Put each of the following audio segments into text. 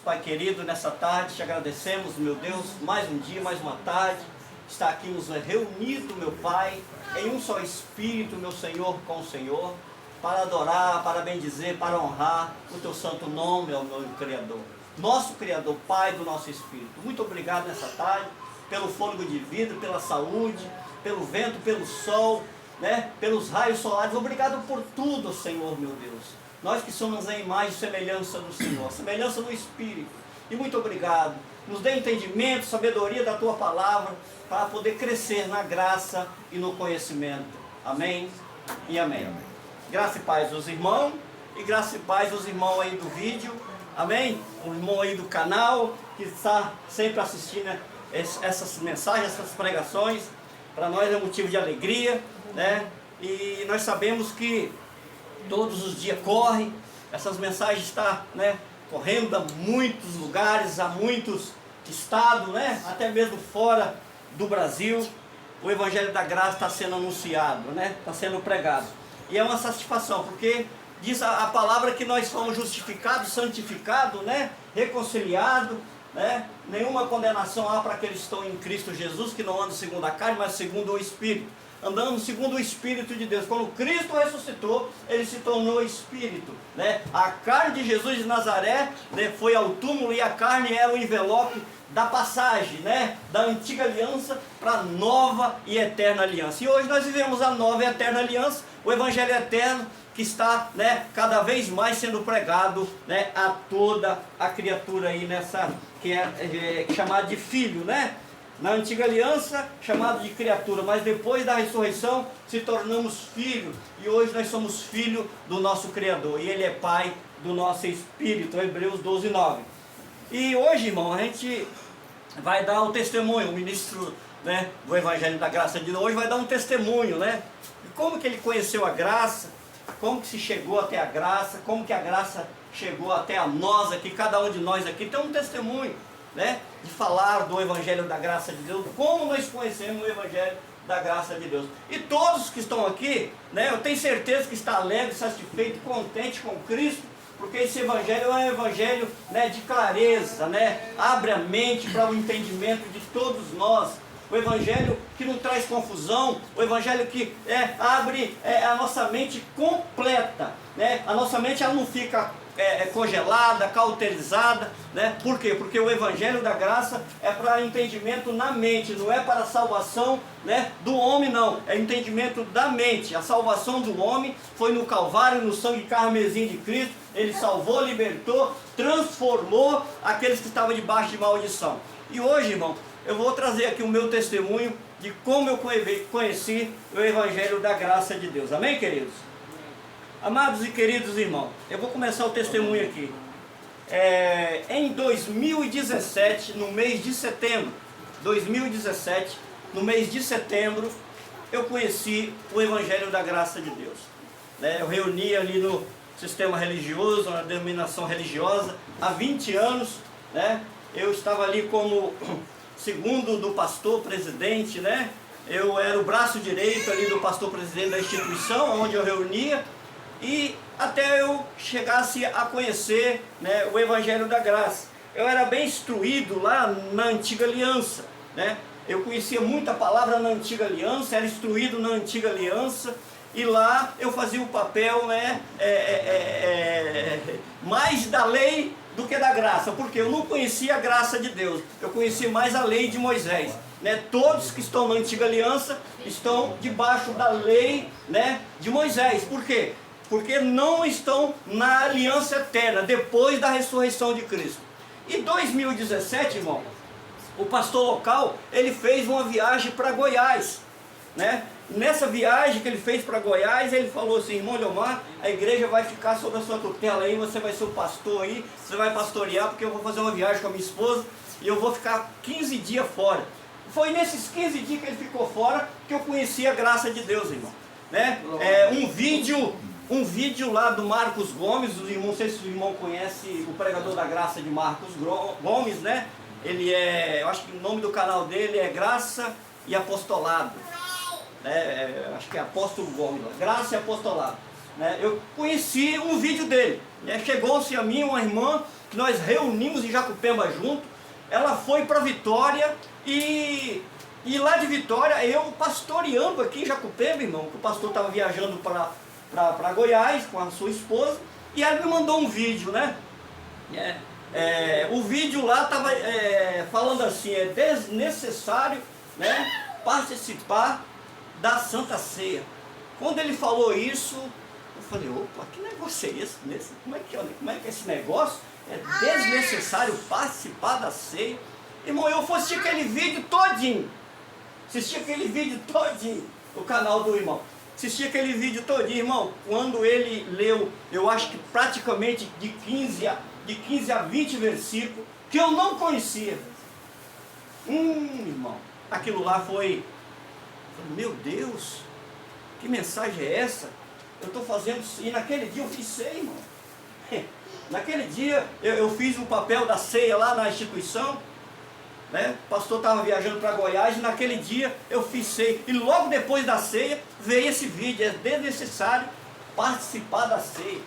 Pai querido, nessa tarde te agradecemos, meu Deus, mais um dia, mais uma tarde, está aqui nos reunido, meu Pai, em um só Espírito, meu Senhor, com o Senhor, para adorar, para bendizer, para honrar o Teu santo nome, ó meu Criador. Nosso Criador, Pai do nosso Espírito. Muito obrigado nessa tarde, pelo fôlego de vida, pela saúde, pelo vento, pelo sol, né, pelos raios solares. Obrigado por tudo, Senhor, meu Deus. Nós que somos a imagem e semelhança do Senhor, semelhança do Espírito. E muito obrigado. Nos dê entendimento, sabedoria da Tua palavra, para poder crescer na graça e no conhecimento. Amém e amém. Graça e paz aos irmãos, e graça e paz aos irmãos aí do vídeo. Amém? O irmão aí do canal, que está sempre assistindo essas mensagens, essas pregações. Para nós é motivo de alegria, né? E nós sabemos que todos os dias correm, essas mensagens estão, né, correndo a muitos lugares, a muitos estados, né, até mesmo fora do Brasil. O Evangelho da Graça está sendo anunciado, né, está sendo pregado. E é uma satisfação, porque diz a palavra que nós fomos justificados, santificados, né, reconciliados, né, nenhuma condenação há para aqueles que estão em Cristo Jesus, que não andam segundo a carne, mas segundo o Espírito. Andamos segundo o Espírito de Deus. Quando Cristo ressuscitou, Ele se tornou Espírito, né? A carne de Jesus de Nazaré, né, foi ao túmulo, e a carne era o envelope da passagem, né, da antiga aliança para a nova e eterna aliança. E hoje nós vivemos a nova e eterna aliança, o Evangelho eterno, que está, né, cada vez mais sendo pregado, né, a toda a criatura aí nessa, que é chamada de filho, né? Na antiga aliança, chamado de criatura, mas depois da ressurreição se tornamos filhos, e hoje nós somos filhos do nosso Criador, e Ele é Pai do nosso Espírito, Hebreus 12, 9. E hoje, irmão, a gente vai dar um testemunho, o ministro, né, do Evangelho da Graça de Deus hoje vai dar um testemunho, né, de como que ele conheceu a graça, como que se chegou até a graça, como que a graça chegou até a nós aqui, cada um de nós aqui tem um testemunho, né, de falar do Evangelho da Graça de Deus, como nós conhecemos o Evangelho da Graça de Deus. E todos que estão aqui, né, eu tenho certeza que está alegre, satisfeito, contente com Cristo, porque esse Evangelho é um Evangelho, né, de clareza, né, abre a mente para o entendimento de todos nós. O Evangelho que não traz confusão, o Evangelho que abre a nossa mente completa, né? A nossa mente ela não fica congelada, cauterizada, né? Por quê? Porque o Evangelho da Graça é para entendimento na mente, não é para a salvação, né, do homem, não, é entendimento da mente. A salvação do homem foi no Calvário, no sangue carmesim de Cristo. Ele salvou, libertou, transformou aqueles que estavam debaixo de maldição. E hoje, irmão, eu vou trazer aqui o meu testemunho de como eu conheci o Evangelho da Graça de Deus. Amém, queridos? Amados e queridos irmãos, eu vou começar o testemunho aqui. Em 2017, no mês de setembro, 2017, no mês de setembro, eu conheci o Evangelho da Graça de Deus. Eu reuni ali no sistema religioso, na denominação religiosa, há 20 anos, né? Eu estava ali como segundo do pastor presidente, né? Eu era o braço direito ali do pastor presidente da instituição, onde eu reunia, e até eu chegasse a conhecer, né, o Evangelho da Graça. Eu era bem instruído lá na antiga aliança, né? Eu conhecia muita palavra na antiga aliança, era instruído na antiga aliança, e lá eu fazia o papel, né, mais da lei do que da graça, porque eu não conhecia a graça de Deus, eu conhecia mais a lei de Moisés, né? Todos que estão na antiga aliança estão debaixo da lei, né, de Moisés. Por quê? Porque não estão na aliança eterna, depois da ressurreição de Cristo. Em 2017, irmão, o pastor local, ele fez uma viagem para Goiás, né? Nessa viagem que ele fez para Goiás, ele falou assim: irmão Leomar, a igreja vai ficar sob a sua tutela aí, você vai ser o pastor aí, você vai pastorear, porque eu vou fazer uma viagem com a minha esposa e eu vou ficar 15 dias fora. Foi nesses 15 dias que ele ficou fora que eu conheci a graça de Deus, irmão, né? Um vídeo lá do Marcos Gomes, não sei se o irmão conhece o pregador da graça de Marcos Gomes, né? Ele eu acho que o nome do canal dele é Graça e Apostolado. Acho que é Apóstolo Gomes, Graça e Apostolado. Eu conheci um vídeo dele, chegou-se a mim uma irmã que nós reunimos em Jacupemba junto. Ela foi para Vitória e lá de Vitória, eu pastoreando aqui em Jacupemba, irmão, que o pastor estava viajando para Goiás com a sua esposa, e ela me mandou um vídeo, né? O vídeo lá estava falando assim, é desnecessário, né, participar da Santa Ceia. Quando ele falou isso, eu falei, opa, que negócio é esse? Como é que é esse negócio? É desnecessário participar da ceia. Irmão, eu fui assistir aquele vídeo todinho. O canal do irmão. Assisti aquele vídeo todinho, irmão. Quando ele leu, eu acho que praticamente de 15 a 20 versículos, que eu não conhecia. Irmão, aquilo lá foi... Meu Deus, que mensagem é essa? Eu estou fazendo... E naquele dia eu fiz ceia, irmão. Naquele dia eu fiz o papel da ceia lá na instituição, né? O pastor estava viajando para Goiás e naquele dia eu fiz ceia. E logo depois da ceia veio esse vídeo, é desnecessário participar da ceia.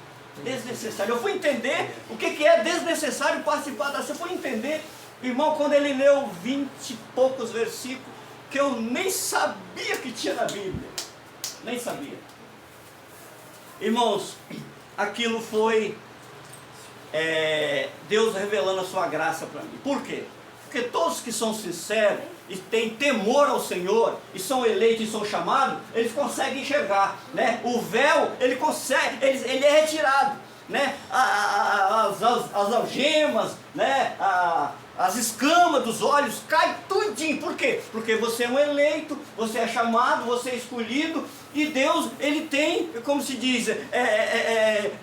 Desnecessário. Eu fui entender o que é desnecessário participar da ceia. Eu fui entender, irmão, quando ele leu 20 e poucos versículos, que eu nem sabia que tinha na Bíblia. Nem sabia. Irmãos, aquilo foi Deus revelando a sua graça para mim. Por quê? Porque todos que são sinceros e têm temor ao Senhor, e são eleitos e são chamados, eles conseguem enxergar, né? O véu, ele consegue, ele é retirado, né? As algemas, né? As escamas dos olhos, cai tudinho. Por quê? Porque você é um eleito, você é chamado, você é escolhido, e Deus, ele tem, como se diz,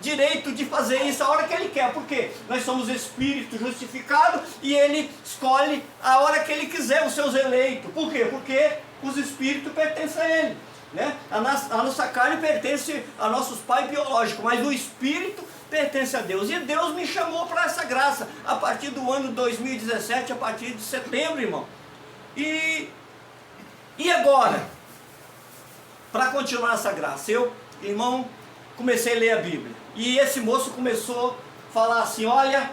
direito de fazer isso a hora que ele quer. Por quê? Nós somos espírito justificado e ele escolhe a hora que ele quiser os seus eleitos. Por quê? Porque os espíritos pertencem a ele, né? A nossa carne pertence a nossos pais biológicos, mas o espírito pertence a Deus. E Deus me chamou para essa graça a partir do ano 2017, a partir de setembro, irmão. E agora, para continuar essa graça, eu, irmão, comecei a ler a Bíblia. E esse moço começou a falar assim, olha,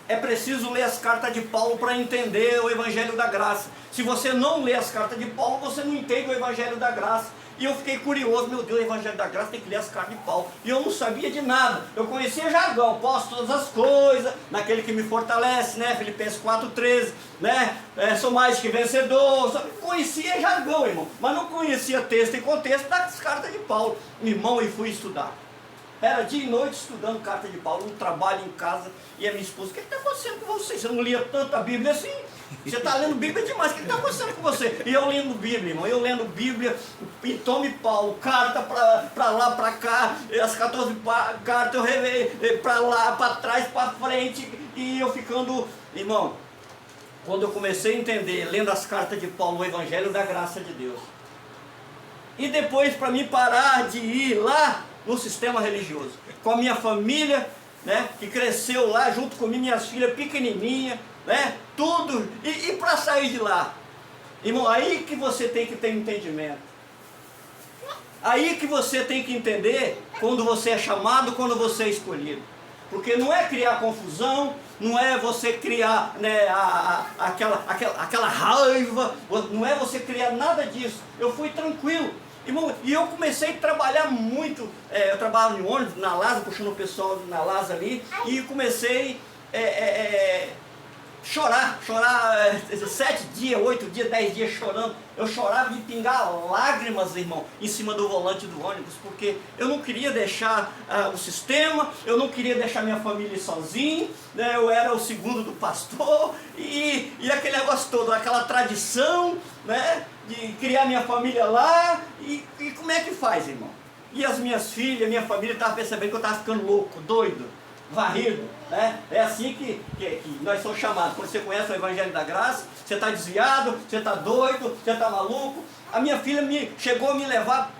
é preciso ler as cartas de Paulo para entender o Evangelho da Graça. Se você não lê as cartas de Paulo, você não entende o Evangelho da Graça. E eu fiquei curioso, meu Deus, o Evangelho da Graça tem que ler as cartas de Paulo. E eu não sabia de nada. Eu conhecia jargão, posso todas as coisas, naquele que me fortalece, né? Filipenses 4,13, né? Sou mais que vencedor. Conhecia jargão, irmão, mas não conhecia texto e contexto das cartas de Paulo. Irmão, e fui estudar. Era dia e noite estudando carta de Paulo, no trabalho, em casa. E a minha esposa, o que está acontecendo com você? Você não lia tanta Bíblia assim? Você está lendo Bíblia demais, o que está acontecendo com você? E eu lendo Bíblia, irmão, eu lendo Bíblia, e tome Paulo, carta para lá, para cá, as 14 cartas eu relei para lá, para trás, para frente, e eu ficando, irmão, quando eu comecei a entender, lendo as cartas de Paulo, o Evangelho da Graça de Deus, e depois para mim parar de ir lá no sistema religioso, com a minha família, né, que cresceu lá junto comigo, minhas filhas pequenininhas, né, tudo, e para sair de lá, irmão, aí que você tem que ter entendimento, aí que você tem que entender quando você é chamado, quando você é escolhido, porque não é criar confusão, não é você criar, né, aquela raiva, não é você criar nada disso. Eu fui tranquilo, irmão, e eu comecei a trabalhar muito, eu trabalhava em ônibus, na Lasa, puxando o pessoal na Lasa ali, e comecei chorar 7 dias, 8 dias, 10 dias chorando. Eu chorava de pingar lágrimas, irmão, em cima do volante do ônibus, porque eu não queria deixar o sistema, eu não queria deixar minha família sozinho, né? Eu era o segundo do pastor, e aquele negócio todo, aquela tradição, né, de criar minha família lá, e como é que faz, irmão? E as minhas filhas, minha família estava percebendo que eu estava ficando louco, doido, varrido, né? É assim que nós somos chamados. Quando você conhece o Evangelho da Graça, você está desviado, você está doido, você está maluco. A minha filha chegou a me levar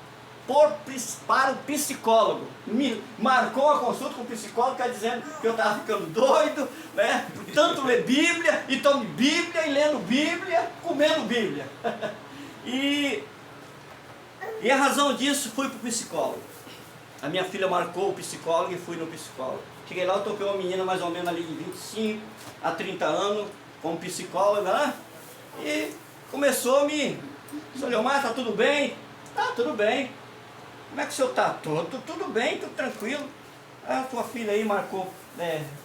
para o psicólogo, me marcou a consulta com o psicólogo, dizendo que eu estava ficando doido, né? Tanto ler Bíblia, e tome Bíblia, e lendo Bíblia, comendo Bíblia. E a razão disso, fui para o psicólogo. A minha filha marcou o psicólogo e fui no psicólogo. Cheguei lá, eu toquei uma menina mais ou menos ali de 25 a 30 anos, como psicóloga, né? E começou a me... Senhor Leomar, tá tudo bem? Tá, tudo bem. Como é que o senhor tá? Tudo bem, tudo tranquilo. A tua filha aí marcou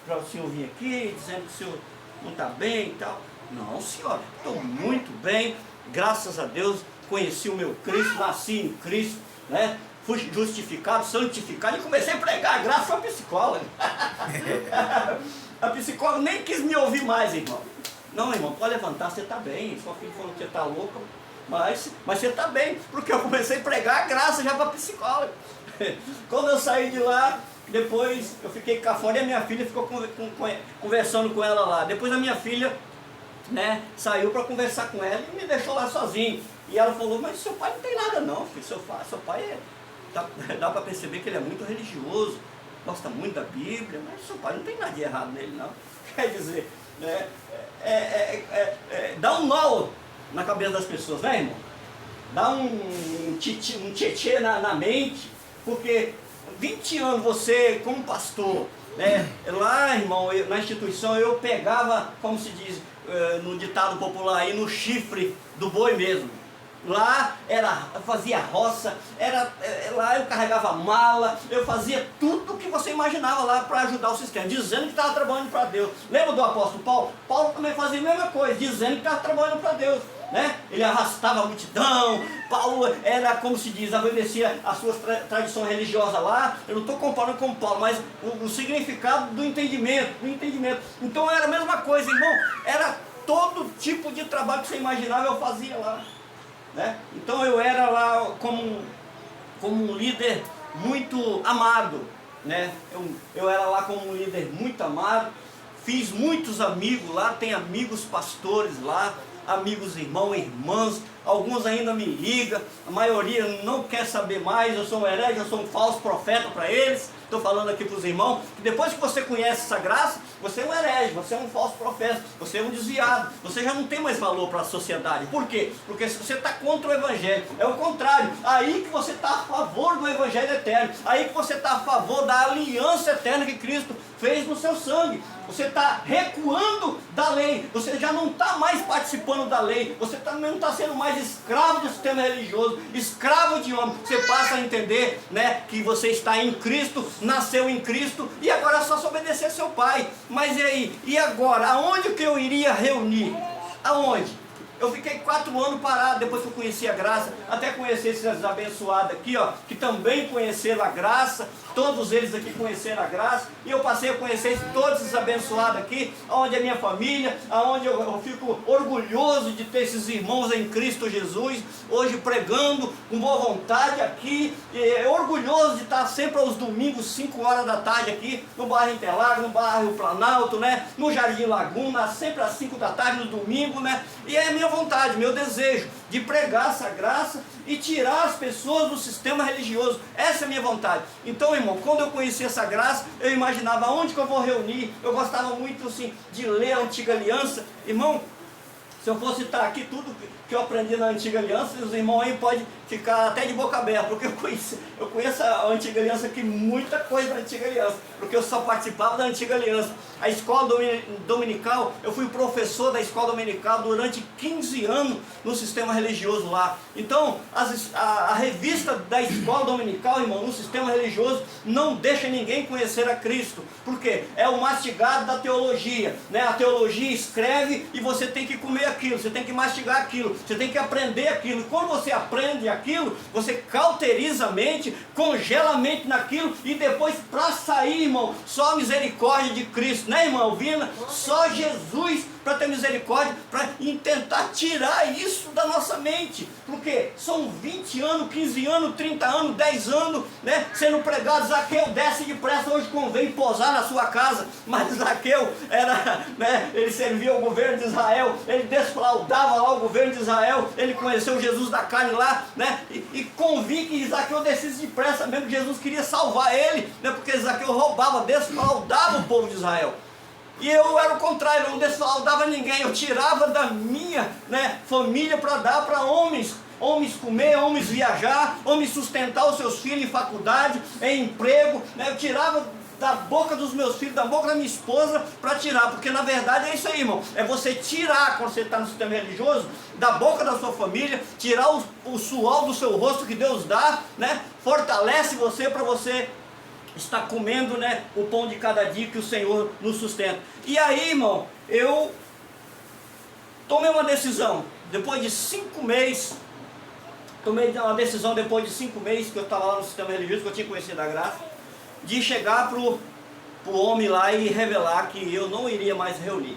para o senhor vir aqui, dizendo que o senhor não está bem e tal. Não, senhora, estou muito bem, graças a Deus, conheci o meu Cristo, nasci em Cristo, né? Fui justificado, santificado e comecei a pregar, graças à psicóloga. A psicóloga nem quis me ouvir mais, irmão. Não, irmão, pode levantar, você está bem. Sua filha falou que você está louca, mas você está bem, porque eu comecei a pregar graças já para a psicóloga. Quando eu saí de lá, depois eu fiquei cá fora e a minha filha ficou conversando com ela lá. Depois a minha filha, né, saiu para conversar com ela e me deixou lá sozinho. E ela falou, mas seu pai não tem nada não, filho. Seu pai dá para perceber que ele é muito religioso, gosta muito da Bíblia, mas seu pai não tem nada de errado nele não. Quer dizer, né, dá um nó na cabeça das pessoas, né, irmão? Dá um tietê na mente, porque 20 anos você, como pastor, né, lá, irmão, na instituição eu pegava, como se diz no ditado popular aí, no chifre do boi mesmo. Lá eu fazia roça, lá eu carregava mala, eu fazia tudo o que você imaginava lá para ajudar o sistema, dizendo que estava trabalhando para Deus. Lembra do apóstolo Paulo? Paulo também fazia a mesma coisa, dizendo que estava trabalhando para Deus. Né? Ele arrastava a multidão. Paulo era, como se diz, obedecia as suas tradições religiosas lá. Eu não estou comparando com Paulo, mas o significado do entendimento, Então era a mesma coisa, irmão. Era todo tipo de trabalho que você imaginava, eu fazia lá, né? Então eu era lá como um líder muito amado, né? Eu era lá como um líder muito amado. Fiz muitos amigos lá, tem amigos pastores lá, amigos irmãos e irmãs, alguns ainda me ligam, a maioria não quer saber mais, eu sou um herege, eu sou um falso profeta para eles. Estou falando aqui para os irmãos, que depois que você conhece essa graça, você é um herege, você é um falso profeta, você é um desviado, você já não tem mais valor para a sociedade. Por quê? Porque se você está contra o Evangelho, é o contrário, aí que você está a favor do Evangelho eterno, aí que você está a favor da aliança eterna que Cristo fez no seu sangue. Você está recuando da lei, você já não está mais participando da lei, você não está sendo mais escravo do sistema religioso, escravo de homem. Você passa a entender, né, que você está em Cristo, nasceu em Cristo e agora é só se obedecer seu pai. Mas e aí? E agora? Aonde que eu iria reunir? Aonde? Eu fiquei 4 anos parado depois que eu conheci a graça, até conhecer esses abençoados aqui, ó, que também conheceram a graça. Todos eles aqui conheceram a graça, e eu passei a conhecer todos esses abençoados aqui, onde é minha família, onde eu fico orgulhoso de ter esses irmãos em Cristo Jesus, hoje pregando com boa vontade aqui, orgulhoso de estar sempre aos domingos, 5 horas da tarde aqui, no bairro Interlagos, no bairro Planalto, né, no Jardim Laguna, sempre às 5 da tarde no domingo, né, e é a minha vontade, meu desejo, de pregar essa graça e tirar as pessoas do sistema religioso. Essa é a minha vontade. Então, irmão, quando eu conheci essa graça, eu imaginava onde que eu vou reunir. Eu gostava muito assim de ler a Antiga Aliança. Irmão, se eu fosse citar aqui tudo que eu aprendi na Antiga Aliança, os irmãos aí podem ficar até de boca aberta, porque eu conheço a Antiga Aliança aqui, muita coisa da Antiga Aliança, porque eu só participava da Antiga Aliança. A escola dominical, eu fui professor da escola dominical durante 15 anos no sistema religioso lá. Então, a revista da escola dominical, irmão, no sistema religioso, não deixa ninguém conhecer a Cristo, porque é o mastigado da teologia, né? A teologia escreve e você tem que comer aquilo, você tem que mastigar aquilo, você tem que aprender aquilo. Quando você aprende aquilo, você cauteriza a mente, congela a mente naquilo, e depois para sair, irmão, só a misericórdia de Cristo, né, irmão Alvina? Só Jesus para ter misericórdia, para tentar tirar isso da nossa mente, porque são 20 anos, 15 anos, 30 anos, 10 anos, né, sendo pregado. Zaqueu, desce depressa, hoje convém posar na sua casa. Mas Zaqueu era, né, ele servia ao governo de Israel, ele defraudava lá o governo de Israel, ele conheceu Jesus da carne lá, né, e convinha que Zaqueu descesse depressa mesmo, que Jesus queria salvar ele, né, porque Zaqueu roubava, defraudava o povo de Israel. E eu era o contrário, eu não defraudava ninguém, eu tirava da minha, né, família para dar para homens comer, homens viajar, homens sustentar os seus filhos em faculdade, em emprego, né, eu tirava da boca dos meus filhos, da boca da minha esposa, para tirar, porque na verdade é isso aí, irmão, é você tirar, quando você está no sistema religioso, da boca da sua família, tirar o suor do seu rosto que Deus dá, né? Fortalece você para você estar comendo, né, o pão de cada dia que o Senhor nos sustenta. E aí, irmão, eu tomei uma decisão, depois de 5 meses, tomei uma decisão depois de 5 meses que eu estava lá no sistema religioso, que eu tinha conhecido a graça, de chegar pro homem lá e revelar que eu não iria mais reunir.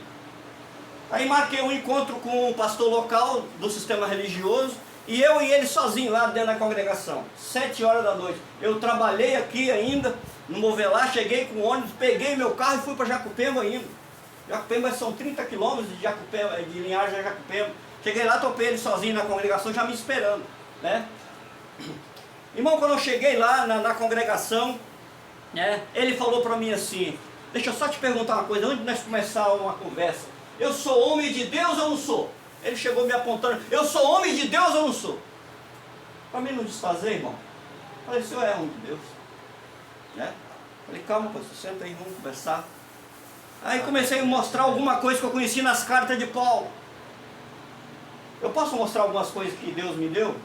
Aí marquei um encontro com o pastor local do sistema religioso, e eu e ele sozinho lá dentro da congregação, 7 horas da noite. Eu trabalhei aqui ainda, no Movelar, cheguei com o ônibus, peguei meu carro e fui para Jacupemba ainda. Jacupemba são 30 quilômetros de Linhares a Jacupemba. Cheguei lá, topei ele sozinho na congregação, já me esperando, né? Irmão, quando eu cheguei lá na congregação, né, ele falou para mim assim: deixa eu só te perguntar uma coisa, antes de nós começar uma conversa, eu sou homem de Deus ou não sou? Ele chegou me apontando: eu sou homem de Deus ou não sou? Para mim não desfazer, irmão, falei: o senhor é homem de Deus, né? Falei: calma, pastor, senta aí, vamos conversar. Aí comecei a mostrar alguma coisa que eu conheci nas cartas de Paulo. Eu posso mostrar algumas coisas que Deus me deu?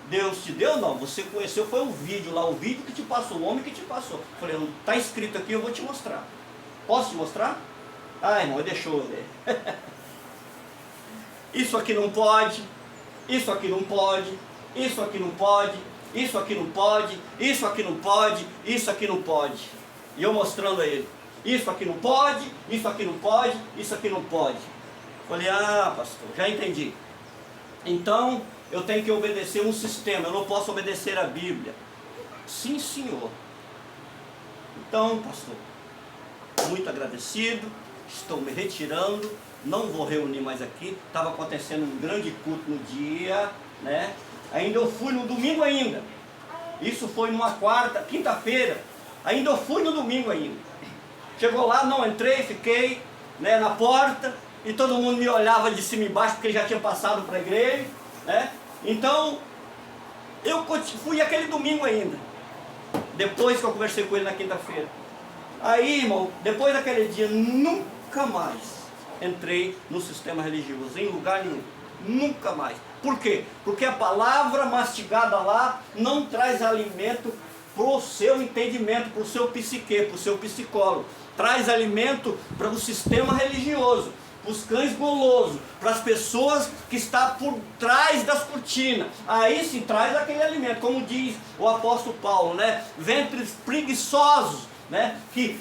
Deus te deu? Não, você conheceu, foi um vídeo lá, o vídeo que te passou, o homem que te passou. Falei: não está escrito aqui, eu vou te mostrar. Posso te mostrar? Ah, irmão, deixou eu ler. Isso aqui não pode, isso aqui não pode, isso aqui não pode, isso aqui não pode, isso aqui não pode, isso aqui não pode. E eu mostrando a ele: isso aqui não pode, isso aqui não pode, isso aqui não pode. Falei: ah, pastor, já entendi. Então eu tenho que obedecer um sistema, eu não posso obedecer a Bíblia. Sim, senhor. Então, pastor, muito agradecido, estou me retirando, não vou reunir mais aqui. Estava acontecendo um grande culto no dia, né? Ainda eu fui no domingo ainda. Isso foi numa quinta-feira. Ainda eu fui no domingo ainda. Chegou lá, não entrei, fiquei, né, na porta, e todo mundo me olhava de cima e embaixo, porque já tinha passado para a igreja, né? Então, eu fui aquele domingo ainda, depois que eu conversei com ele na quinta-feira. Aí, irmão, depois daquele dia, nunca mais entrei no sistema religioso, em lugar nenhum, nunca mais. Por quê? Porque a palavra mastigada lá não traz alimento para o seu entendimento, para o seu psique, para o seu psicólogo. Traz alimento para o sistema religioso, para os cães golosos, para as pessoas que estão por trás das cortinas. Aí se traz aquele alimento, como diz o apóstolo Paulo, né? Ventres preguiçosos, né? Que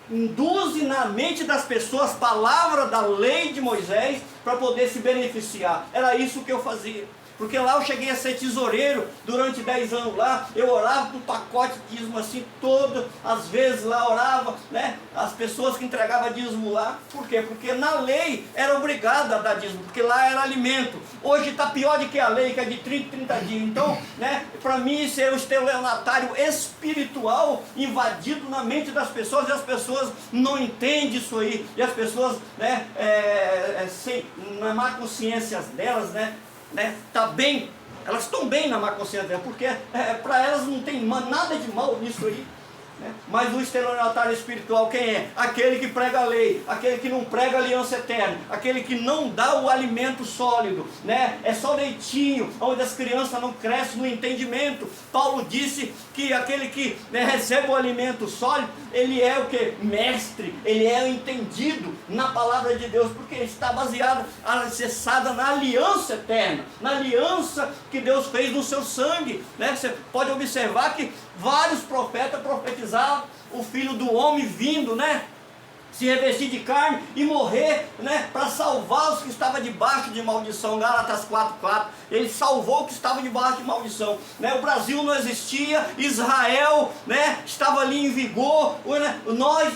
induzem na mente das pessoas a palavra da lei de Moisés para poder se beneficiar. Era isso que eu fazia. Porque lá eu cheguei a ser tesoureiro durante 10 anos lá, eu orava com um pacote de dízimo assim, todas as vezes lá orava, né? As pessoas que entregavam dízimo lá, por quê? Porque na lei era obrigado a dar dízimo, porque lá era alimento. Hoje está pior do que a lei, que é de 30 dias. Então, né, para mim isso é o estelionatário espiritual invadido na mente das pessoas, e as pessoas não entendem isso aí, e as pessoas, né, na má consciência delas, né, tá bem, elas estão bem na má consciência dela, porque para elas não tem nada de mal nisso aí, né? Mas o estelionatário espiritual quem é? Aquele que prega a lei, aquele que não prega a aliança eterna, aquele que não dá o alimento sólido, né? É só leitinho, onde as crianças não crescem no entendimento. Paulo disse que aquele que, né, recebe o alimento sólido, ele é o que? Mestre, ele é entendido na palavra de Deus, porque está baseado, alicerçada na aliança eterna, na aliança que Deus fez no seu sangue, né? Você pode observar que vários profetas profetizavam o Filho do Homem vindo, né, se revestir de carne e morrer, né, para salvar os que estavam debaixo de maldição. Gálatas 4:4, ele salvou os que estavam debaixo de maldição, né? O Brasil não existia, Israel, né, estava ali em vigor, né?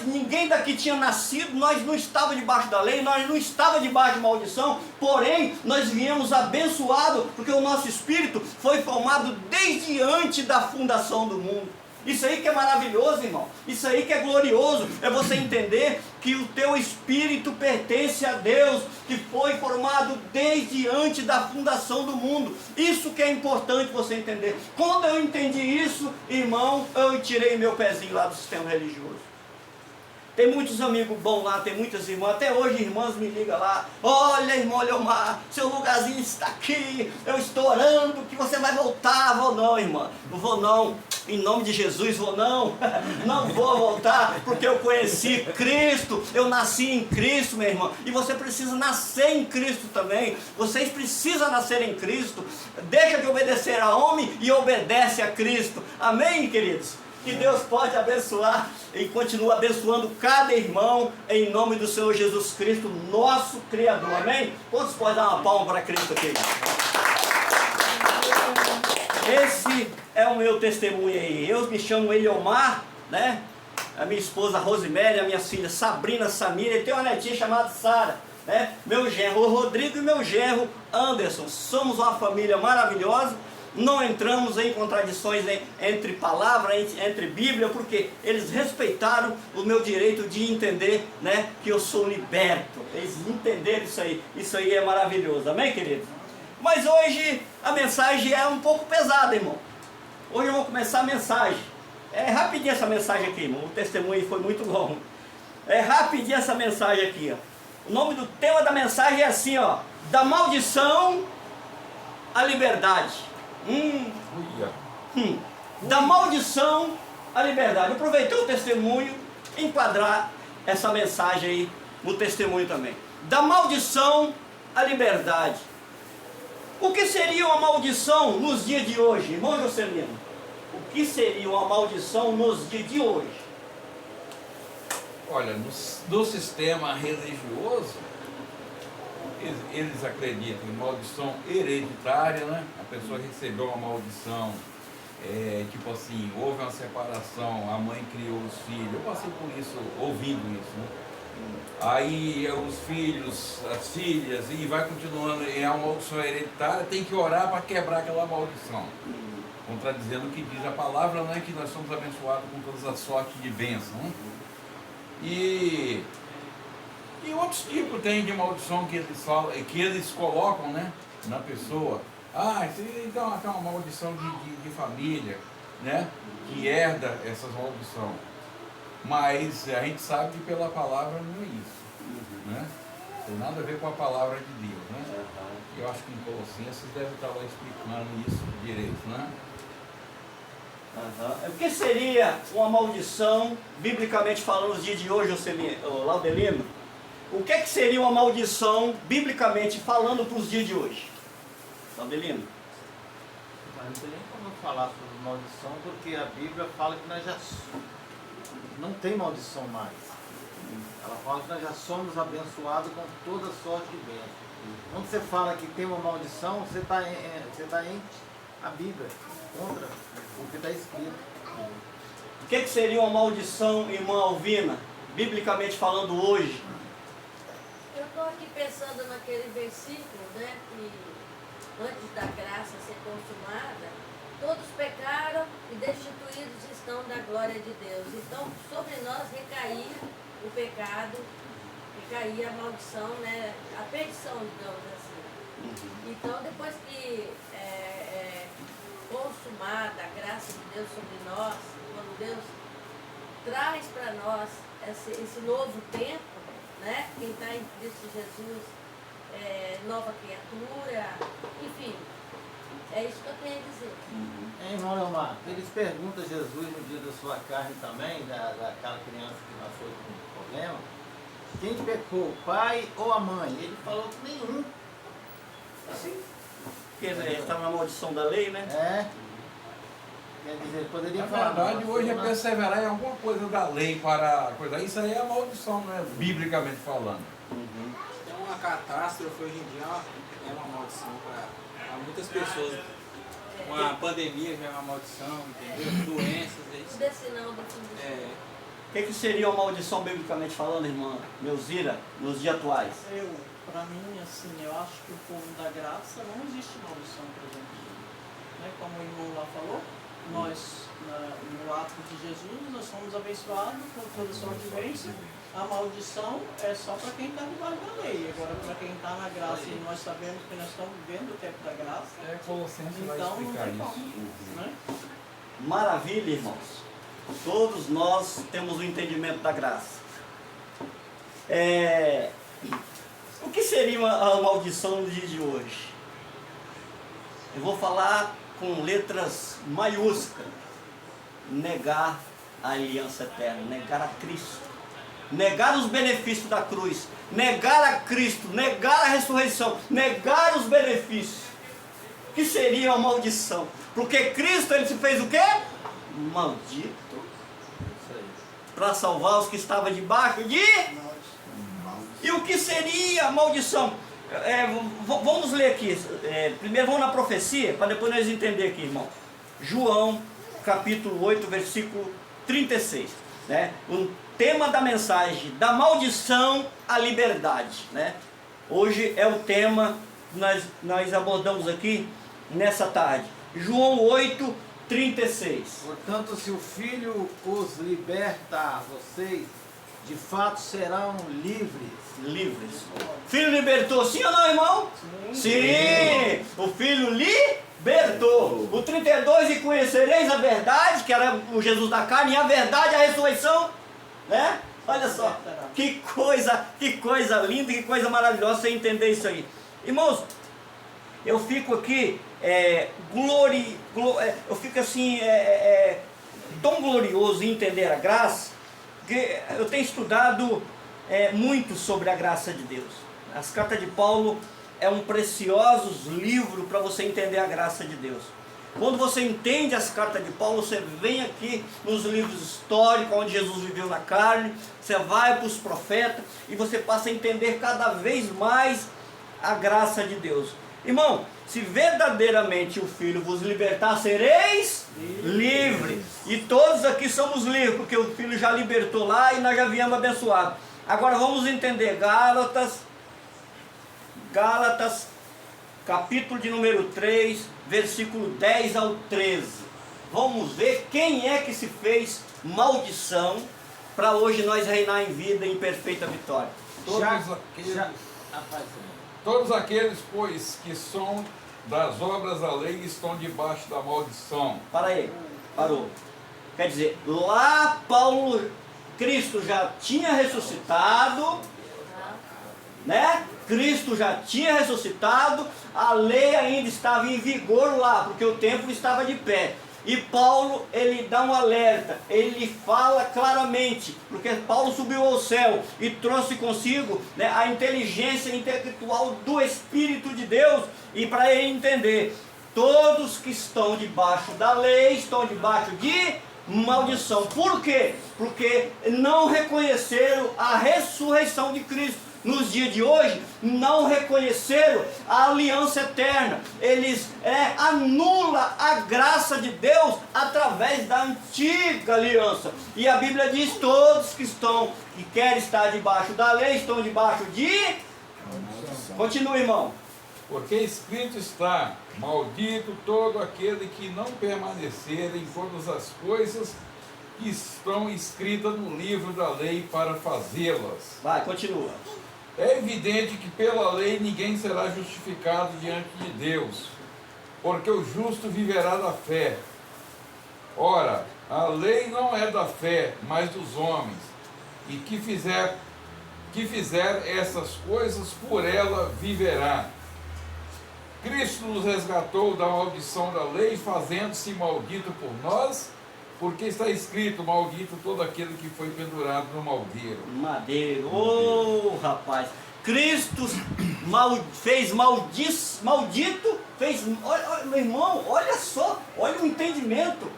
Ninguém daqui tinha nascido, nós não estávamos debaixo da lei, nós não estávamos debaixo de maldição, porém nós viemos abençoados, porque o nosso espírito foi formado desde antes da fundação do mundo. Isso aí que é maravilhoso, irmão. Isso aí que é glorioso. É você entender que o teu espírito pertence a Deus, que foi formado desde antes da fundação do mundo. Isso que é importante você entender. Quando eu entendi isso, irmão, eu tirei meu pezinho lá do sistema religioso. Tem muitos amigos bons lá, tem muitas irmãs, até hoje irmãs me ligam lá, olha irmão Leomar, seu lugarzinho está aqui, eu estou orando que você vai voltar. Vou não, irmã, não vou não, em nome de Jesus vou não, não vou voltar, porque eu conheci Cristo, eu nasci em Cristo, minha irmã, e você precisa nascer em Cristo também, vocês precisam nascer em Cristo, deixa de obedecer a homem e obedece a Cristo, amém, queridos? Que Deus pode abençoar e continua abençoando cada irmão em nome do Senhor Jesus Cristo, nosso Criador, amém? Quantos podem dar uma palma para Cristo aqui? Esse é o meu testemunho aí. Eu me chamo Eliomar, né? A minha esposa Rosiméria, a minha filha Sabrina Samira, e tem uma netinha chamada Sara, né? Meu genro Rodrigo e meu genro Anderson. Somos uma família maravilhosa. Não entramos em contradições entre palavra, entre Bíblia, porque eles respeitaram o meu direito de entender, né, que eu sou liberto. Eles entenderam isso aí. Isso aí é maravilhoso. Amém, queridos? Mas hoje a mensagem é um pouco pesada, irmão. Hoje eu vou começar a mensagem. É rapidinho essa mensagem aqui, irmão. O testemunho foi muito longo. É rapidinho essa mensagem aqui, ó. O nome do tema da mensagem é assim, ó: da maldição à liberdade. Da maldição à liberdade. Eu aproveitei o testemunho, enquadrar essa mensagem aí no testemunho também. Da maldição à liberdade. O que seria uma maldição nos dias de hoje, irmão Jocelino? O que seria uma maldição nos dias de hoje? Olha, no sistema religioso, eles acreditam em maldição hereditária, né? A pessoa recebeu uma maldição, tipo assim, houve uma separação, a mãe criou os filhos. Eu passei por isso, ouvindo isso, né? Aí os filhos, as filhas, e vai continuando, é uma maldição hereditária, tem que orar para quebrar aquela maldição. Contradizendo o que diz a palavra, né? Que nós somos abençoados com todas as sortes de bênção, né? E outros tipos tem de maldição que eles falam, que eles colocam, né, na pessoa. Então é uma maldição de família, né, que herda essas maldições. Mas a gente sabe que pela palavra não é isso, né? Tem nada a ver com a palavra de Deus, né? Eu acho que em Colossenses deve estar lá explicando isso direito, né? O que seria uma maldição, biblicamente falando, nos dias de hoje, Laudelino? O que seria uma maldição, biblicamente falando, para os dias de hoje? Laudelino? Mas não tem nem como falar sobre maldição, porque a Bíblia fala que nós já não tem maldição mais. Ela fala que nós já somos abençoados com toda sorte de bênção. Quando você fala que tem uma maldição, você está em a Bíblia, contra o que está escrito. O que seria uma maldição, irmã Alvina, biblicamente falando hoje? Eu estou aqui pensando naquele versículo, né, que antes da graça ser consumada, todos pecaram e destituídos estão da glória de Deus. Então, sobre nós recaía o pecado, recaía a maldição, né, a perdição, digamos assim. Então, depois que consumada a graça de Deus sobre nós, quando Deus traz para nós esse novo tempo, né? Quem está em Cristo Jesus nova criatura, enfim, é isso que eu tenho a dizer. Irmão Leomar, eles perguntam a Jesus no dia da sua carne também, daquela criança que nasceu com problema, quem pecou, o pai ou a mãe? Ele falou que nenhum. Assim, quer dizer, está na maldição da lei, né? Quer dizer, poderia Na falar. verdade, hoje é perseverar em alguma coisa da lei para coisa. Isso aí é a maldição, né? Biblicamente falando. É uma catástrofe hoje em dia, é uma maldição para muitas pessoas. Uma pandemia já é uma maldição, entendeu? Doenças, é isso. Desse não, do fim do O que seria uma maldição biblicamente falando, irmã Meuzira, nos dias atuais? Para mim, assim, eu acho que o povo da graça não existe maldição, por exemplo. Né? Como o irmão lá falou, nós, no ato de Jesus, nós somos abençoados com toda sorte de bênção. A maldição é só para quem está debaixo da lei. Agora, para quem está na graça, e nós sabemos que nós estamos vivendo o tempo da graça, Colossenses vai então não explicar tem isso. como. Né? Maravilha, irmãos. Todos nós temos o entendimento da graça. O que seria a maldição no dia de hoje? Eu vou falar com letras maiúsculas. Negar a aliança eterna, negar a Cristo, negar os benefícios da cruz, negar a Cristo, negar a ressurreição, negar os benefícios. O que seria uma maldição? Porque Cristo, ele se fez o quê? Maldito, para salvar os que estavam debaixo de... E o que seria a maldição? Vamos ler aqui, primeiro vamos na profecia, para depois nós entender aqui, irmão. João, capítulo 8, versículo 36, né? O tema da mensagem, da maldição à liberdade, né? Hoje é o tema que nós abordamos aqui nessa tarde. João 8, 36. Portanto, se o Filho os liberta, vocês de fato serão livres. Livres. Filho libertou, sim ou não, irmão? Sim. O Filho libertou. O 32, e conhecereis a verdade, que era o Jesus da carne, e a verdade, a ressurreição, né? Olha só, que coisa linda, que coisa maravilhosa você entender isso aí. Irmãos, eu fico aqui, eu fico assim, tão glorioso em entender a graça, que eu tenho estudado muito sobre a graça de Deus. As cartas de Paulo é um precioso livro para você entender a graça de Deus. Quando você entende as cartas de Paulo, você vem aqui nos livros históricos, onde Jesus viveu na carne, você vai para os profetas e você passa a entender cada vez mais a graça de Deus. Irmão, se verdadeiramente o Filho vos libertar, sereis livres. E todos aqui somos livres, porque o Filho já libertou lá e nós já viemos abençoados. Agora vamos entender Gálatas, capítulo de número 3, versículo 10 ao 13. Vamos ver quem é que se fez maldição para hoje nós reinar em vida em perfeita vitória. Todos aqueles, pois, que são das obras da lei estão debaixo da maldição. Para aí, parou. Quer dizer, lá Cristo já tinha ressuscitado, né? Cristo já tinha ressuscitado, a lei ainda estava em vigor lá, porque o templo estava de pé. E Paulo, ele dá um alerta, ele fala claramente, porque Paulo subiu ao céu e trouxe consigo, né, a inteligência intelectual do Espírito de Deus, e para ele entender, todos que estão debaixo da lei estão debaixo de maldição. Por quê? Porque não reconheceram a ressurreição de Cristo. Nos dias de hoje, não reconheceram a aliança eterna. Eles anulam a graça de Deus através da antiga aliança. E a Bíblia diz: todos que querem estar debaixo da lei, estão debaixo de... Continua, irmão. Porque escrito está: maldito todo aquele que não permanecer em todas as coisas que estão escritas no livro da lei para fazê-las. Vai, continua. É evidente que pela lei ninguém será justificado diante de Deus, porque o justo viverá da fé. Ora, a lei não é da fé, mas dos homens, e que fizer essas coisas, por ela viverá. Cristo nos resgatou da maldição da lei, fazendo-se maldito por nós, porque está escrito: maldito todo aquele que foi pendurado no madeiro. Rapaz, Cristo fez maldito, olha, meu irmão, olha só, olha o entendimento.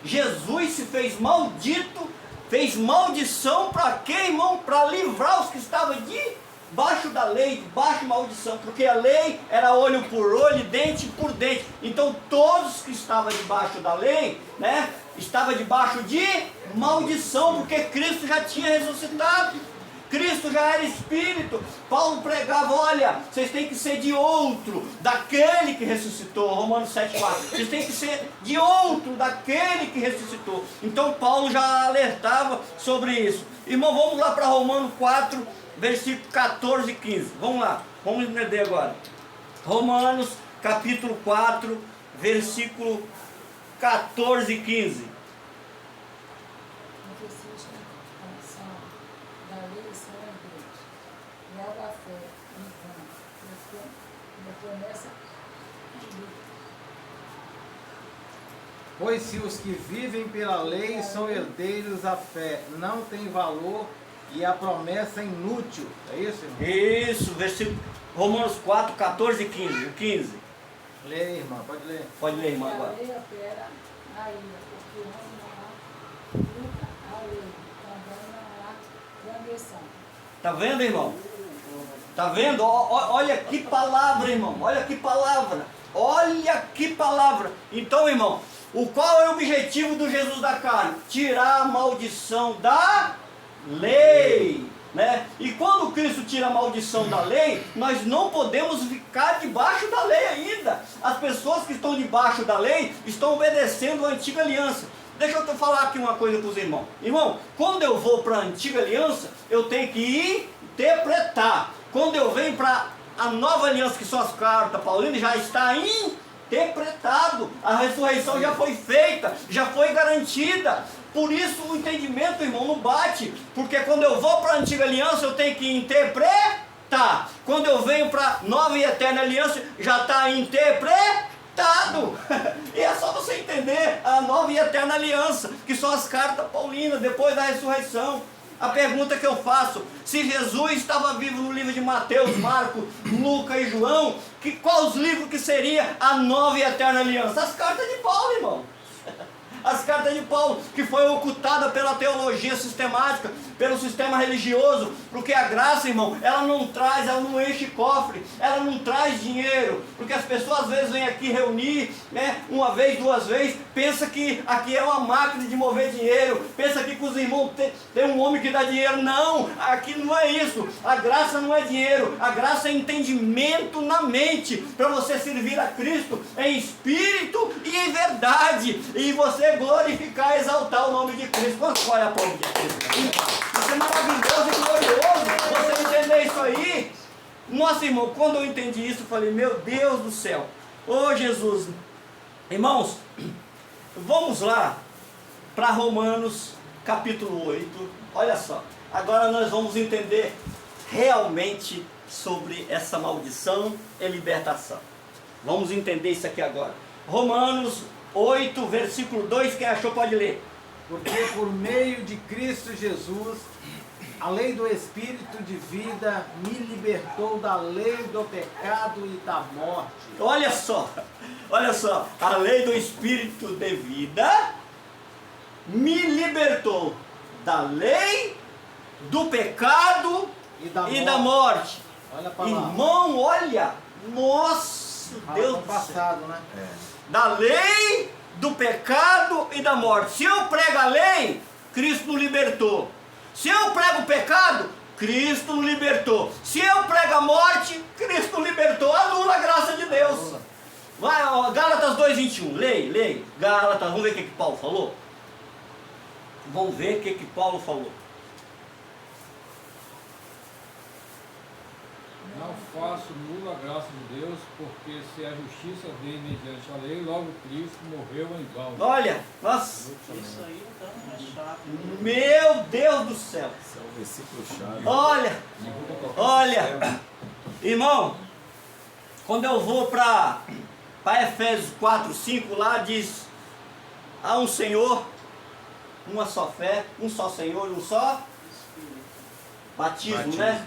Jesus se fez maldito, fez maldição para quê, irmão? Para livrar os que estavam debaixo da lei, debaixo de maldição, porque a lei era olho por olho, dente por dente. Então todos que estavam debaixo da lei, né, estavam debaixo de maldição, porque Cristo já tinha ressuscitado. Cristo já era Espírito. Paulo pregava, olha, vocês têm que ser de outro, daquele que ressuscitou. Romanos 7,4. Vocês têm que ser de outro, daquele que ressuscitou. Então Paulo já alertava sobre isso. Irmão, vamos lá para Romanos 4, versículo 14 e 15. Vamos lá, vamos entender agora. Romanos capítulo 4, versículo 14 e 15. Pois se os que vivem pela lei são herdeiros da fé, não tem valor e a promessa é inútil. É isso, irmão? Isso, versículo Romanos 4, 14 e 15. 15. Lê aí, irmã, pode ler. Pode ler, irmã, agora. Tá vendo, irmão? Tá vendo? Olha que palavra, irmão. Olha que palavra. Olha que palavra. Então, irmão, qual é o objetivo do Jesus da carne? Tirar a maldição da lei, né? E quando Cristo tira a maldição da lei, nós não podemos ficar debaixo da lei ainda. As pessoas que estão debaixo da lei estão obedecendo a antiga aliança. Deixa eu falar aqui uma coisa para os irmãos. Irmão, quando eu vou para a antiga aliança, eu tenho que interpretar. Quando eu venho para a nova aliança, que são as cartas paulinas, já está interpretado. A ressurreição já foi feita, já foi garantida. Por isso o entendimento, irmão, não bate. Porque quando eu vou para a antiga aliança, eu tenho que interpretar. Quando eu venho para a nova e eterna aliança, já está interpretado. E é só você entender a nova e eterna aliança, que são as cartas paulinas, depois da ressurreição. A pergunta que eu faço: se Jesus estava vivo no livro de Mateus, Marcos, Lucas e João, qual os livros que seria a nova e eterna aliança? As cartas de Paulo, irmão. As cartas de Paulo, que foi ocultada pela teologia sistemática, pelo sistema religioso, porque a graça, irmão, ela não enche cofre, ela não traz dinheiro, porque as pessoas às vezes vêm aqui reunir, né, uma vez, duas vezes, pensa que aqui é uma máquina de mover dinheiro, pensa que com os irmãos tem um homem que dá dinheiro. Não, aqui não é isso. A graça não é dinheiro, a graça é entendimento na mente, para você servir a Cristo em espírito e em verdade, e você glorificar e exaltar o nome de Cristo. Quanto olha a povo de Cristo? Isso é maravilhoso e glorioso. Você entender isso aí? Nossa, irmão, quando eu entendi isso, eu falei: meu Deus do céu, ô Jesus. Irmãos, vamos lá para Romanos capítulo 8. Olha só, agora nós vamos entender realmente sobre essa maldição e libertação. Vamos entender isso aqui agora. Romanos 8, versículo 2, quem achou pode ler. Porque por meio de Cristo Jesus, a lei do Espírito de vida me libertou da lei do pecado e da morte. Olha só, a lei do Espírito de vida me libertou da lei do pecado e da morte. Olha a palavra. Irmão, olha, nossa, Deus do passado, céu. né? Da lei, do pecado e da morte. Se eu prego a lei, Cristo nos libertou. Se eu prego o pecado, Cristo nos libertou. Se eu prego a morte, Cristo nos libertou. Anula a graça de Deus. Vai, ó, Gálatas 2:21. Leia. Gálatas, vamos ver o que Paulo falou? Vamos ver o que Paulo falou. Não faço nula a graça de Deus, porque se a justiça vem mediante a lei, logo Cristo morreu em vão. Olha, nossa. Isso aí então é chato. Meu Deus do céu. Esse é um versículo chave. Olha, irmão, quando eu vou para Efésios 4:5, lá diz: há um Senhor, uma só fé, um só Senhor, um só batismo, né?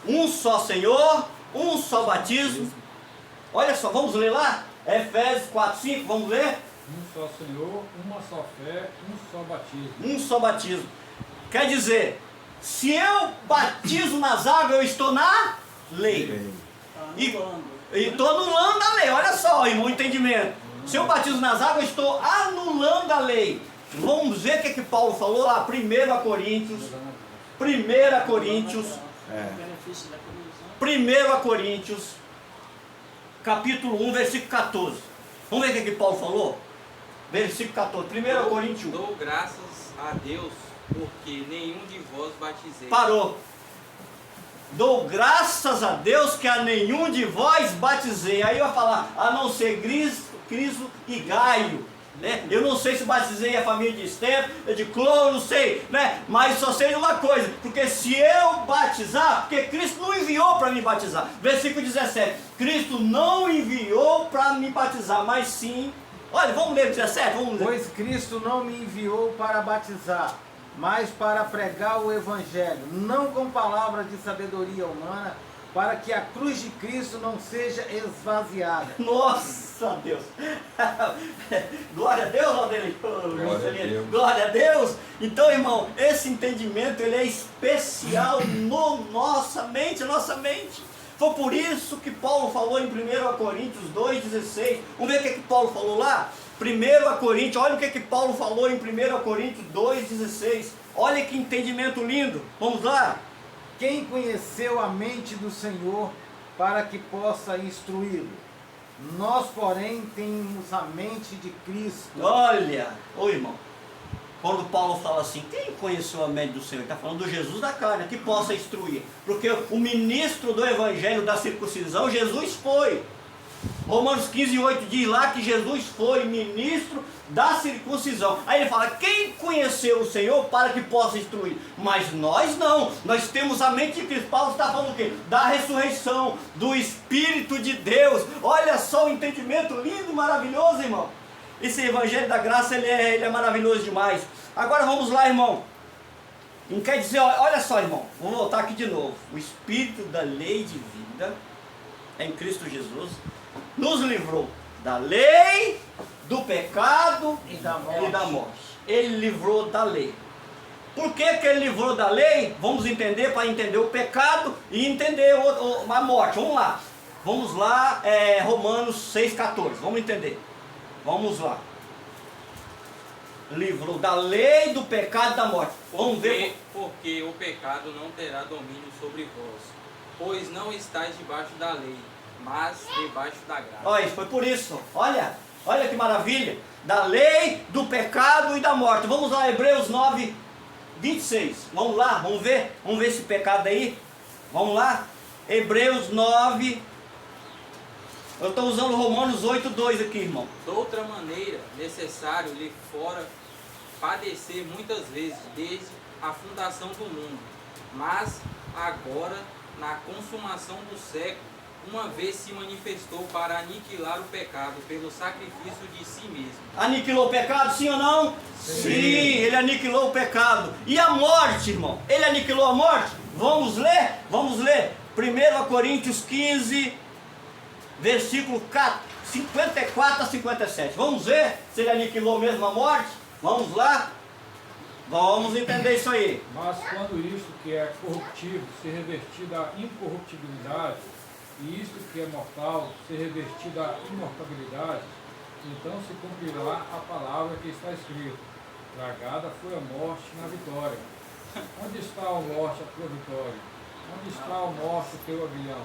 Um só Senhor, um só batismo. Olha só, vamos ler lá? Efésios 4:5, vamos ler? Um só Senhor, uma só fé, um só batismo. Um só batismo. Quer dizer, se eu batizo nas águas, eu estou na lei. E estou anulando a lei. Olha só, irmão, entendimento. Se eu batizo nas águas, eu estou anulando a lei. Vamos ver o que Paulo falou lá, 1 Coríntios 1 Coríntios, O benefício da comissão. 1 Coríntios, capítulo 1, versículo 14. Vamos ver o que Paulo falou? Versículo 14, 1 Coríntios 1. Dou graças a Deus, porque nenhum de vós batizei. Parou. Dou graças a Deus que a nenhum de vós batizei. Aí vai falar, a não ser Cristo e Gaio. Né? Eu não sei se batizei a família de Estevão, de Clô, não sei, né? Mas só sei de uma coisa, porque se eu batizar, porque Cristo não enviou para me batizar. Versículo 17, Cristo não enviou para me batizar, mas sim, olha, vamos ler 17, vamos ler. Pois Cristo não me enviou para batizar, mas para pregar o Evangelho, não com palavras de sabedoria humana, para que a cruz de Cristo não seja esvaziada. Nossa Deus! Glória a Deus, Aldelio. Glória a Deus. Glória a Deus! Então, irmão, esse entendimento ele é especial no nossa mente. Foi por isso que Paulo falou em 1 Coríntios 2,16. Vamos ver o que Paulo falou lá? 1 Coríntios, olha o que Paulo falou em 1 Coríntios 2,16. Olha que entendimento lindo. Vamos lá? Quem conheceu a mente do Senhor para que possa instruí-lo? Nós, porém, temos a mente de Cristo. Olha, ô irmão, quando Paulo fala assim, quem conheceu a mente do Senhor? Ele está falando do Jesus da carne, que possa instruir. Porque o ministro do evangelho da circuncisão, Jesus foi. Romanos 15:8 diz lá que Jesus foi ministro da circuncisão. Aí ele fala, quem conheceu o Senhor para que possa instruir? Mas nós não, nós temos a mente de Cristo. Paulo está falando o quê? Da ressurreição, do Espírito de Deus. Olha só o entendimento lindo e maravilhoso, irmão. Esse evangelho da graça, ele é maravilhoso demais. Agora vamos lá, irmão. Não quer dizer, olha só, irmão, vamos voltar aqui de novo. O Espírito da lei de vida, em Cristo Jesus, nos livrou da lei, do pecado E da morte. Ele livrou da lei. Por que ele livrou da lei? Vamos entender, para entender o pecado e entender a morte. Vamos lá. Vamos lá, Romanos 6,14. Vamos entender. Vamos lá. Livrou da lei, do pecado e da morte. Vamos ver. Porque o pecado não terá domínio sobre vós, pois não estáis debaixo da lei, mas debaixo da graça. Olha, foi por isso. Olha que maravilha. Da lei, do pecado e da morte. Vamos lá, Hebreus 9:26. Vamos lá, vamos ver esse pecado aí. Vamos lá. Hebreus 9. Eu estou usando Romanos 8:2 aqui, irmão. De outra maneira, necessário lhe fora padecer muitas vezes, desde a fundação do mundo. Mas agora, na consumação do século, uma vez se manifestou para aniquilar o pecado pelo sacrifício de si mesmo. Aniquilou o pecado, sim ou não? Sim, ele aniquilou o pecado. E a morte, irmão? Ele aniquilou a morte? Vamos ler? Vamos ler. 1 Coríntios 15, versículo 54 a 57. Vamos ver se ele aniquilou mesmo a morte? Vamos lá? Vamos entender isso aí. Mas quando isto que é corruptível se revestir da incorruptibilidade, e isto que é mortal se revestir da imortabilidade, então se cumprirá a palavra que está escrita: tragada foi a morte na vitória. Onde está a morte, a tua vitória? Onde está a morte, o teu aguilhão?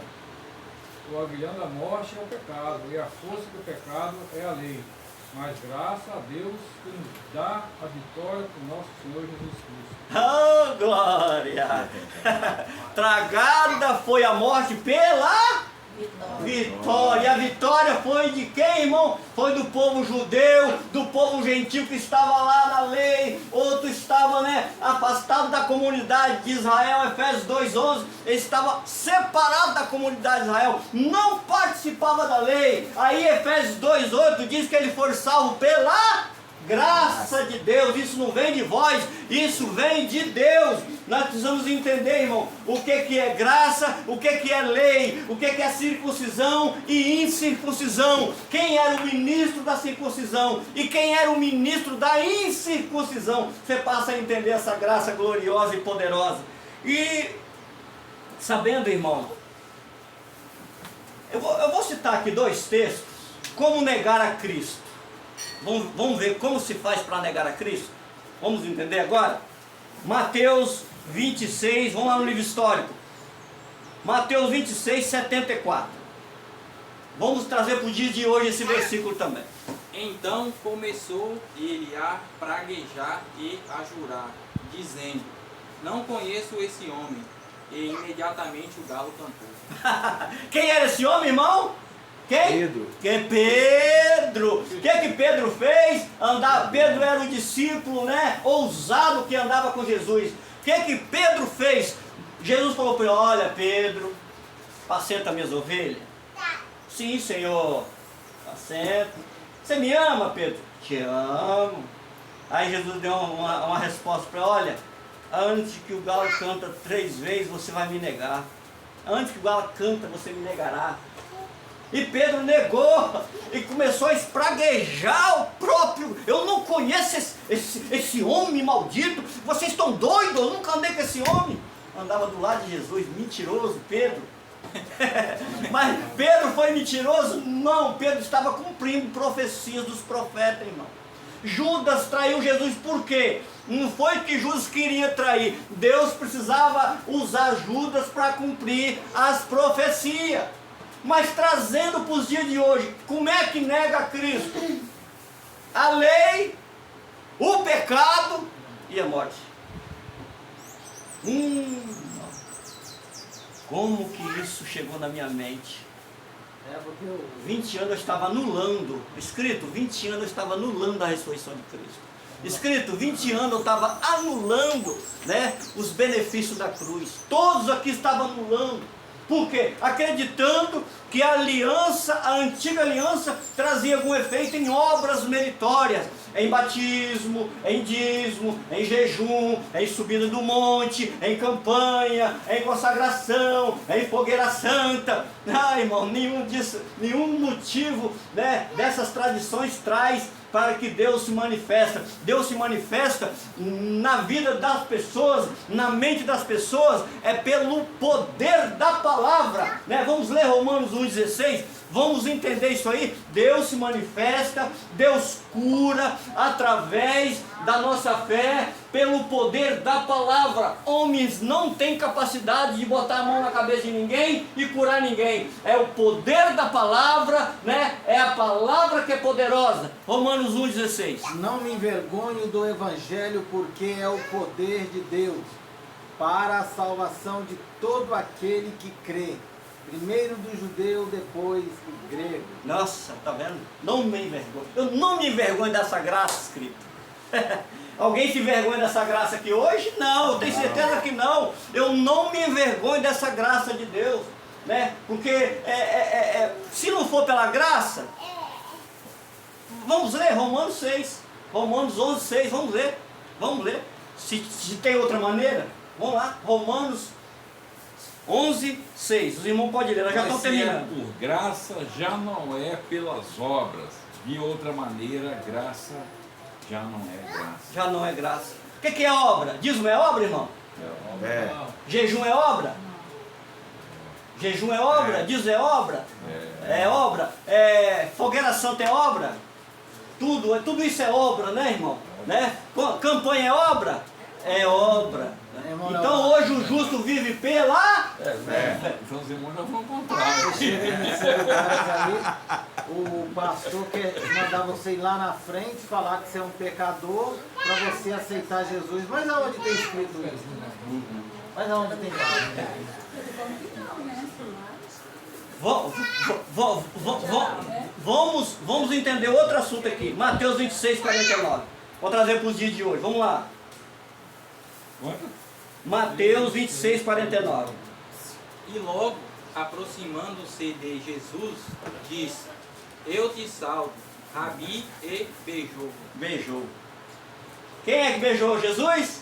O aguilhão da morte é o pecado, e a força do pecado é a lei. Mas graças a Deus que nos dá a vitória por nosso Senhor Jesus Cristo. Oh, glória! Tragada foi a morte pela vitória. E a vitória foi de quem, irmão? Foi do povo judeu, do povo gentil que estava lá na lei. Outro estava, afastado da comunidade de Israel. Efésios 2:11. Ele estava separado da comunidade de Israel, não participava da lei. Aí Efésios 2:8 diz que ele foi salvo pela graça de Deus. Isso não vem de vós, isso vem de Deus. Nós precisamos entender, irmão, o que é graça, o que é lei, o que é circuncisão e incircuncisão. Quem era o ministro da circuncisão e quem era o ministro da incircuncisão. Você passa a entender essa graça gloriosa e poderosa. E sabendo, irmão, eu vou citar aqui 2 textos. Como negar a Cristo. Vamos ver como se faz para negar a Cristo? Vamos entender agora? Mateus 26, vamos lá no livro histórico. Mateus 26, 74. Vamos trazer para o dia de hoje esse versículo também. Então começou ele a praguejar e a jurar, dizendo: não conheço esse homem. E imediatamente o galo cantou. Quem era esse homem, irmão? Quem? Pedro. Que é Pedro. O que Pedro fez? Pedro era o discípulo, né, ousado que andava com Jesus. O que Pedro fez? Jesus falou para ele: olha, Pedro, apacenta minhas ovelhas. Sim, Senhor, apacenta. Você me ama, Pedro? Te amo. Aí Jesus deu uma resposta para ele: olha, antes que o galo canta 3 vezes, você vai me negar. Antes que o galo canta, você me negará. E Pedro negou e começou a espraguejar o próprio. Eu não conheço esse homem maldito. Vocês estão doidos? Eu nunca andei com esse homem. Andava do lado de Jesus. Mentiroso, Pedro. Mas Pedro foi mentiroso? Não, Pedro estava cumprindo profecias dos profetas, irmão. Judas traiu Jesus por quê? Não foi que Judas queria trair. Deus precisava usar Judas para cumprir as profecias. Mas trazendo para os dias de hoje, como é que nega Cristo? A lei, o pecado e a morte. Como que isso chegou na minha mente? 20 anos eu estava anulando, escrito, 20 anos eu estava anulando a ressurreição de Cristo. Escrito, 20 anos eu estava anulando, né, os benefícios da cruz. Todos aqui estavam anulando. Por quê? Acreditando que a aliança, a antiga aliança, trazia algum efeito em obras meritórias, em batismo, em dízimo, em jejum, em subida do monte, em campanha, em consagração, em fogueira santa. Ah, irmão, nenhum motivo, né, dessas tradições traz para que Deus se manifesta. Deus se manifesta na vida das pessoas, na mente das pessoas, é pelo poder da palavra, né? Vamos ler Romanos 1,16, vamos entender isso aí. Deus se manifesta, Deus cura através da nossa fé, pelo poder da palavra. Homens não têm capacidade de botar a mão na cabeça de ninguém e curar ninguém. É o poder da palavra, né? É a palavra que é poderosa. Romanos 1,16. Não me envergonho do Evangelho, porque é o poder de Deus para a salvação de todo aquele que crê. Primeiro do judeu, depois do grego. Nossa, tá vendo? Não me envergonho. Eu não me envergonho dessa graça escrita. Alguém se envergonha dessa graça aqui hoje? Não, eu tenho certeza que não. Eu não me envergonho dessa graça de Deus, né? Porque se não for pela graça, vamos ler Romanos 6, Romanos 11:6, vamos ler. Se tem outra maneira, vamos lá, Romanos 11:6. Os irmãos podem ler, nós já estamos terminando. Por graça já não é pelas obras. De outra maneira, graça já não é graça. Já não é graça. O que é obra? Dízimo é obra, irmão? É. Jejum é obra? Jejum é obra? Dízimo é obra? É obra? Fogueira santa é obra? Tudo isso é obra, né, irmão? Né? Campanha é obra? É obra. Então hoje o justo vive pela... Então os irmãos já vão encontrar. O pastor quer mandar você ir lá na frente, falar que você é um pecador, para você aceitar Jesus. Mas aonde tem escrito isso? Mas aonde tem Vamos entender outro assunto aqui. Mateus 26:49. Vou trazer para os dias de hoje. Vamos lá. Mateus 26:49. E logo, aproximando-se de Jesus, disse: eu te salvo, Rabi, e beijou. Beijou. Quem é que beijou Jesus?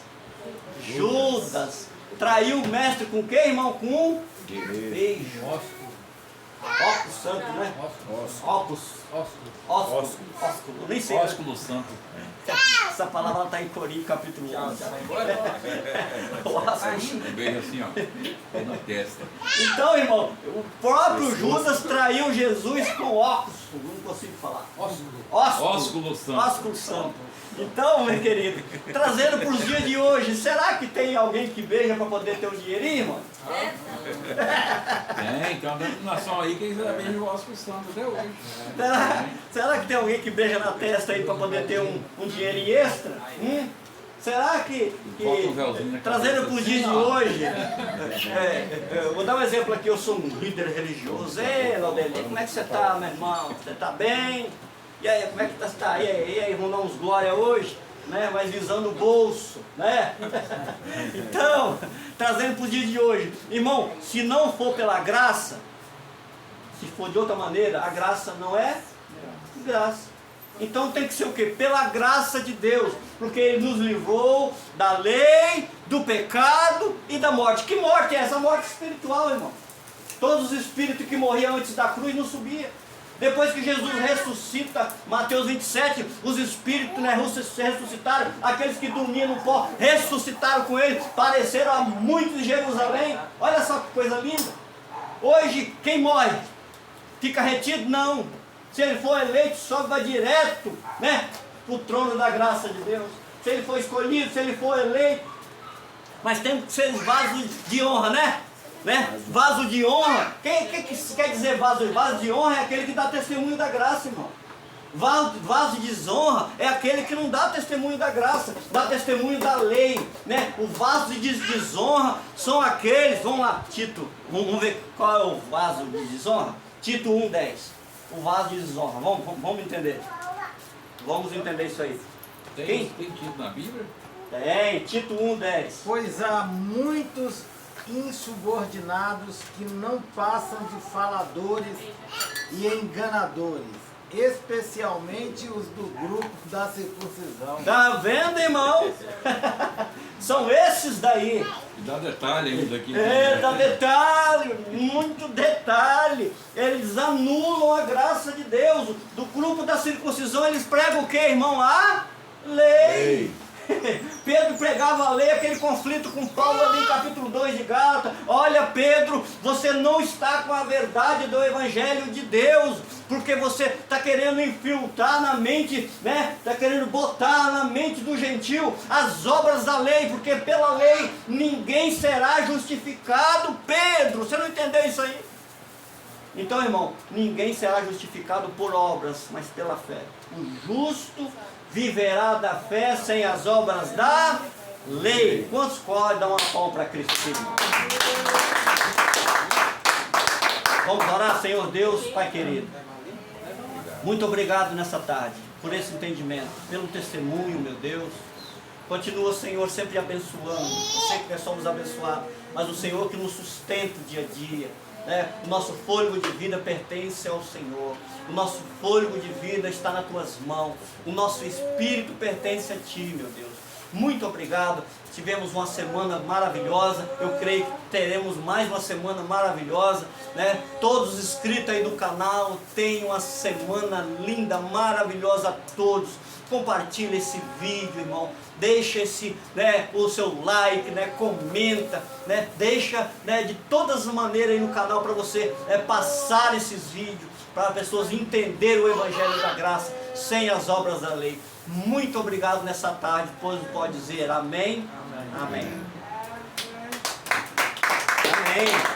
Judas. Traiu o mestre com quem, irmão? Com um beijo. Óculos santo, né? Óculos. Ósculo. Eu nem sei. Ósculo santo. Essa palavra está em Coríntios, capítulo 11. Vai embora? Um beijo assim, ó. Na testa. Então, irmão, o próprio Judas traiu Jesus com óculos. Não consigo falar. Ósculo santo. Ósculo santo. Então, meu querido, trazendo para os dias de hoje, será que tem alguém que beija para poder ter um dinheirinho, irmão? Tem uma denominação aí que ainda beija o ósculo santo até hoje. Será que tem alguém que beija na testa aí para poder ter um dinheirinho extra? Será que trazendo para os dias de hoje, vou dar um exemplo aqui, eu sou um líder religioso. Ei, Laudelino, como é que você está, meu irmão? Você está bem? E aí, como é que você está? E aí, vamos dar uns glória hoje? Né? Mas visando o bolso, né? Então, trazendo para os dias de hoje. Irmão, se não for pela graça, se for de outra maneira, a graça não é graça. Então tem que ser o quê? Pela graça de Deus, porque Ele nos livrou da lei, do pecado e da morte. Que morte é essa? Morte espiritual, irmão. Todos os espíritos que morriam antes da cruz não subiam. Depois que Jesus ressuscita, Mateus 27, os espíritos, né, ressuscitaram, aqueles que dormiam no pó, ressuscitaram com Ele, pareceram a muitos em Jerusalém. Olha só que coisa linda. Hoje, quem morre? Fica retido? Não. Se ele for eleito, sobe, vai direto, né, para o trono da graça de Deus. Se ele for escolhido, se ele for eleito. Mas tem que ser vaso de honra, né? Vaso de honra. Quem que quer dizer vaso? Vaso de honra é aquele que dá testemunho da graça, irmão. Vaso de desonra é aquele que não dá testemunho da graça, dá testemunho da lei, né? O vaso de desonra são aqueles, vamos lá, Tito, vamos ver qual é o vaso de desonra? Tito 1:10. O vaso de desonra, vamos entender. Vamos entender isso aí. Tem Tito na Bíblia? Tem, Tito 1:10. Pois há muitos insubordinados que não passam de faladores e enganadores, especialmente os do grupo da circuncisão. Tá vendo, irmão? São esses daí. E dá detalhe ainda aqui. Dá detalhe, muito detalhe. Eles anulam a graça de Deus. Do grupo da circuncisão eles pregam o que, irmão? A lei. Pedro pregava a lei, aquele conflito com Paulo ali em capítulo 2 de Gálatas. Olha, Pedro, você não está com a verdade do Evangelho de Deus, porque você está querendo infiltrar na mente, né? Está querendo botar na mente do gentio as obras da lei, porque pela lei ninguém será justificado. Pedro, você não entendeu isso aí? Então, irmão, ninguém será justificado por obras, mas pela fé. O justo viverá da fé sem as obras da lei. Quantos podem dar uma palma para Cristo, irmão? Vamos orar, Senhor Deus, Pai querido. Muito obrigado nessa tarde, por esse entendimento, pelo testemunho, meu Deus. Continua, Senhor, sempre abençoando. Eu sei que nós somos abençoados, mas o Senhor que nos sustenta o dia a dia. O nosso fôlego de vida pertence ao Senhor. O nosso fôlego de vida está nas tuas mãos. O nosso espírito pertence a ti, meu Deus. Muito obrigado. Tivemos uma semana maravilhosa. Eu creio que teremos mais uma semana maravilhosa, né? Todos os inscritos aí do canal, tenham uma semana linda, maravilhosa a todos. Compartilhe esse vídeo, irmão. Deixa o seu like, comenta, deixa, de todas as maneiras aí no canal para você passar esses vídeos para pessoas entenderem o Evangelho da Graça sem as obras da lei. Muito obrigado nessa tarde, pois pode dizer amém. Amém. Amém.